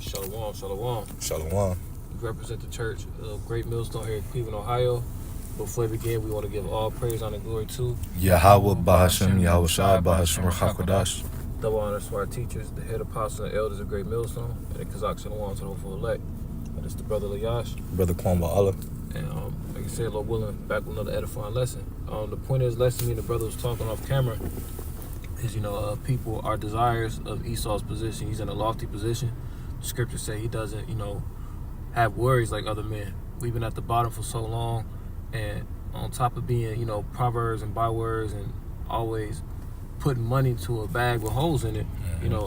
Shalom, shalom. Shalom. We represent the church of Great Millstone here in Cleveland, Ohio. Before we begin, we want to give all praise, honor, and glory to Yahweh Bahashem, Yahweh Shai Bahashem, Rachakodash. double honors to our teachers, the head apostles and elders of Great Millstone, and the Kazakh Shalom to the hopeful elect. And it's the brother Layash. Brother Kwamba Allah. And like I said, Lord willing, back with another edifying lesson. The point of this lesson, me and the brother was talking off camera, is, people, our desires of Esau's position. He's in a lofty position. The scriptures say he doesn't, have worries like other men. We've been at the bottom for so long, and on top of being, proverbs and bywords and always putting money to a bag with holes in it,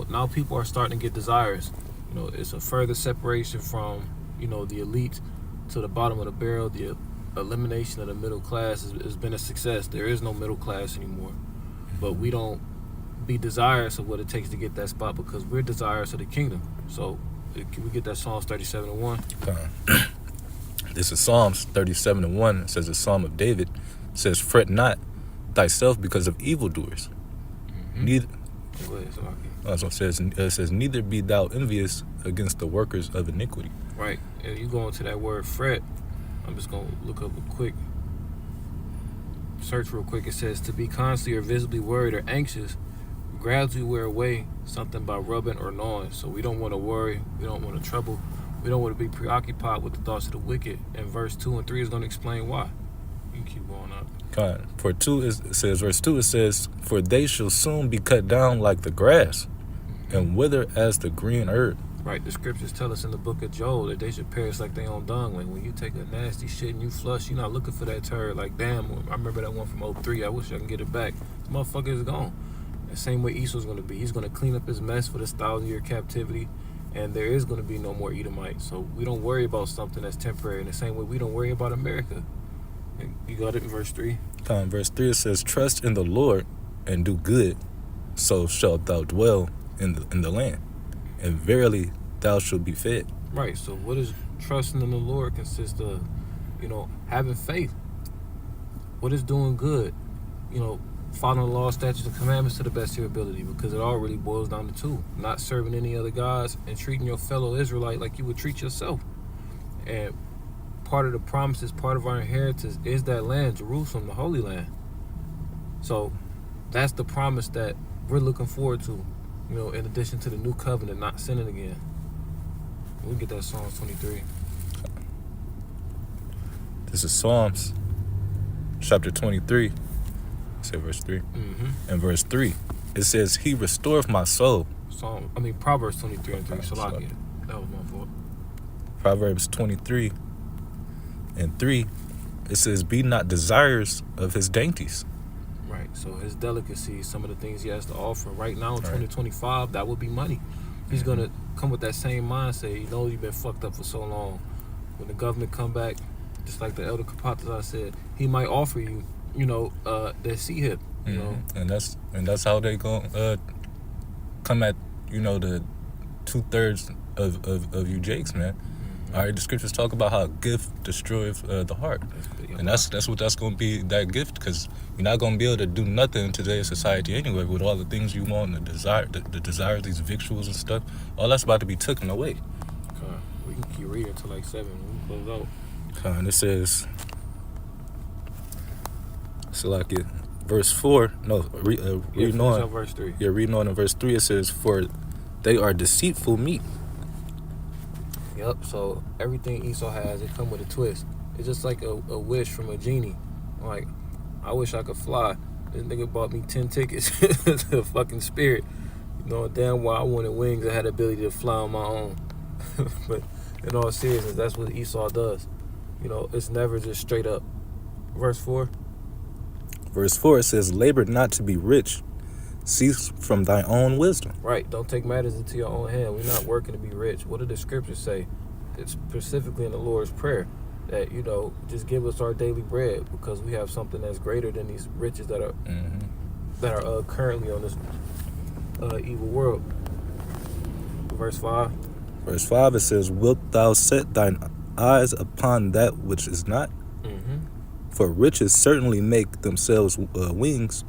now people are starting to get desires. It's a further separation from, the elite to the bottom of the barrel. The elimination of the middle class has been a success. There is no middle class anymore. But we don't be desirous of what it takes to get that spot because we're desirous of the kingdom. So can we get that Psalms 37:1? This is Psalms 37:1. It says a Psalm of David. It says, "Fret not thyself because of evildoers." Neither. Go ahead, Salaki. Also it says, "Neither be thou envious against the workers of iniquity." Right. And you go into that word fret. I'm just gonna look up a quick search real quick. It says to be constantly or visibly worried or anxious, gradually wear away something by rubbing or gnawing. So we don't want to worry, we don't want to trouble, we don't want to be preoccupied with the thoughts of the wicked. And verse 2 and 3 is going to explain why. You can keep going up. Verse 2, it says, "For they shall soon be cut down like the grass, and wither as the green herb." Right, the scriptures tell us in the book of Joel that they should perish like they own dung. Like when you take a nasty shit and you flush, you're not looking for that turd. Like, damn, I remember that one from 03. I wish I can get it back. This motherfucker is gone. The same way Esau's going to be. He's going to clean up his mess for this 1,000-year captivity, and there is going to be no more Edomites. So we don't worry about something that's temporary in the same way we don't worry about America. You got it in verse 3? Verse 3, it says, "Trust in the Lord and do good, so shalt thou dwell in the land, and verily thou shalt be fed." Right, so what does trusting in the Lord consist of? Having faith. What is doing good? Following the law, statutes, and commandments to the best of your ability, because it all really boils down to two: not serving any other gods and treating your fellow Israelite like you would treat yourself. And part of the promises, part of our inheritance is that land, Jerusalem, the Holy Land. So that's the promise that we're looking forward to, in addition to the new covenant, not sinning again. We'll get that Psalms 23. This is Psalms chapter 23. Say verse 3. And verse 3, it says, "He restoreth my soul." Proverbs 23 and 3. Salakia. That was my fault. Proverbs 23 and 3, it says, "Be not desirous of his dainties." Right. So his delicacies, some of the things he has to offer right now in 2025, that would be money. He's going to come with that same mindset. You've been fucked up for so long. When the government come back, just like the elder Kapatazar said, he might offer you, the sea hip, And that's how they gonna come at, the 2/3 of you jakes, man. All right, the scriptures talk about how gift destroys the heart, and that's what that's gonna be, that gift, because you're not gonna be able to do nothing in today's society anyway with all the things you want and the desire of these victuals and stuff. All that's about to be taken away. We can keep reading until like 7. We can close out. And it says, Salakia, verse 4. No, reading on. Verse 3. Yeah, reading on in verse 3. It says, "For they are deceitful meat." Yep. So everything Esau has, it come with a twist. It's just like a wish from a genie. Like, I wish I could fly. This nigga bought me 10 tickets to fucking Spirit. Damn well I wanted wings. I had the ability to fly on my own. But in all seriousness, that's what Esau does. It's never just straight up. Verse 4. Verse 4, it says, "Labor not to be rich, cease from thy own wisdom." Right, don't take matters into your own hand. We're not working to be rich. What do the scriptures say? It's specifically in the Lord's Prayer that, just give us our daily bread, because we have something that's greater than these riches that are currently on this evil world. Verse 5. Verse 5, it says, "Wilt thou set thine eyes upon that which is not? For riches certainly make themselves wings.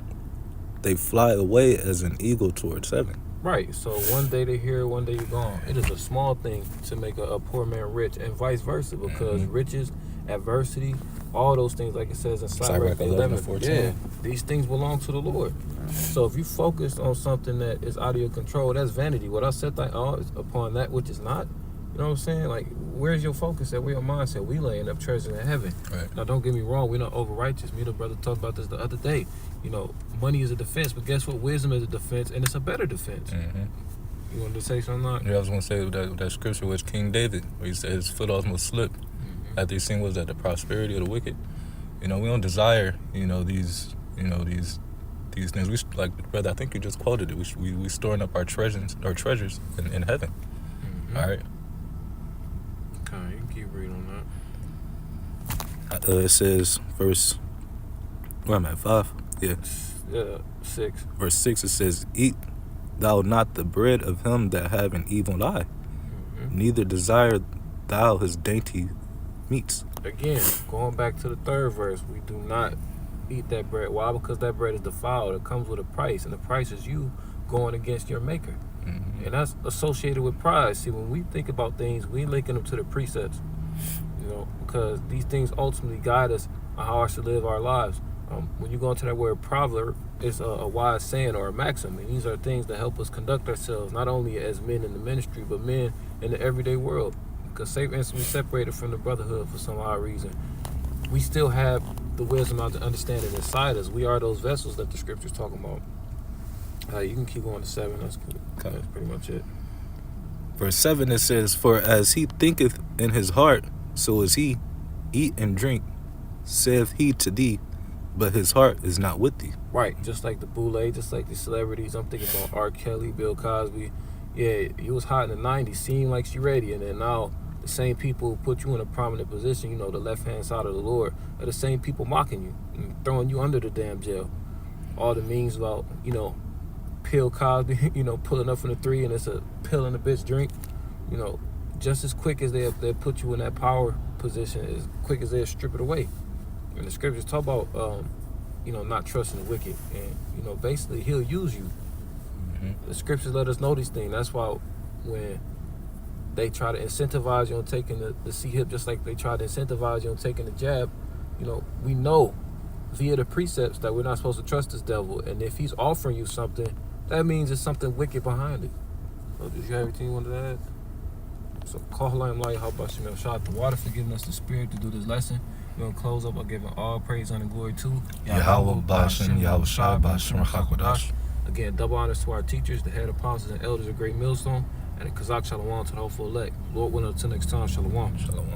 They fly away as an eagle towards heaven." Right. So one day they're here, one day you're gone. It is a small thing to make a poor man rich, and vice versa, because riches, adversity, all those things, like it says in Sirach 11:14. Yeah, these things belong to the Lord. So if you focus on something that is out of your control, that's vanity. What I set thy eyes upon that which is not, you know what I'm saying? Like, where's your focus at? Where your mindset? We laying up treasure in heaven. Right. Now, don't get me wrong. We're not over righteous. Me and the brother talked about this the other day. You know, money is a defense, but guess what? Wisdom is a defense, and it's a better defense. You wanted to say something like? Yeah, I was going to say that scripture was King David, where he said his foot almost slipped after he seen was that the prosperity of the wicked. You know, we don't desire, these things. We, like, brother, I think you just quoted it. We storing up our treasures in heaven. All right. Okay, you can keep reading on that. It says, verse, where am I, 5? Yeah. 6. Verse 6, it says, eat thou not the bread of him that have an evil eye, neither desire thou his dainty meats. Again, going back to the 3rd verse, we do not eat that bread. Why? Because that bread is defiled. It comes with a price, and the price is you going against your maker. And that's associated with pride. See, when we think about things, we linking them to the precepts, because these things ultimately guide us on how I should live our lives. When you go into that word proverb, it's a wise saying or a maxim, and these are things that help us conduct ourselves, not only as men in the ministry, but men in the everyday world. Because say, for instance, we separated from the brotherhood for some odd reason, we still have the wisdom and the understanding inside us. We are those vessels that the scripture's talking about. You can keep going to 7. That's good. Okay. That's pretty much it. Verse 7, it says, for as he thinketh in his heart, so is he. Eat and drink, saith he to thee, but his heart is not with thee. Right, just like the boule, just like the celebrities. I'm thinking about R. Kelly, Bill Cosby. Yeah, he was hot in the 90s, seemed like she ready, and then now the same people who put you in a prominent position, the left-hand side of the Lord, are the same people mocking you and throwing you under the damn jail. All the memes about, Bill Cosby, pulling up from the 3 and it's a pill in the bitch drink. Just as quick as they put you in that power position, as quick as they'll strip it away. And the scriptures talk about, not trusting the wicked. And, basically he'll use you. The scriptures let us know these things. That's why when they try to incentivize you on taking the C-hip, just like they try to incentivize you on taking the jab, we know via the precepts that we're not supposed to trust this devil. And if he's offering you something, that means there's something wicked behind it. So did you have anything you wanted to add? So call light, how about you, shout out to Water for giving us the spirit to do this lesson. We're going to close up by giving all praise and glory to Yahweh Bashem, Yahweh Shai Bashem, Rachakodash. Again, double honors to our teachers, the head apostles and elders of Great Millstone, and the Kazakh Shalom to the hopeful elect. Lord willing, until next time, Shalom. Shalom.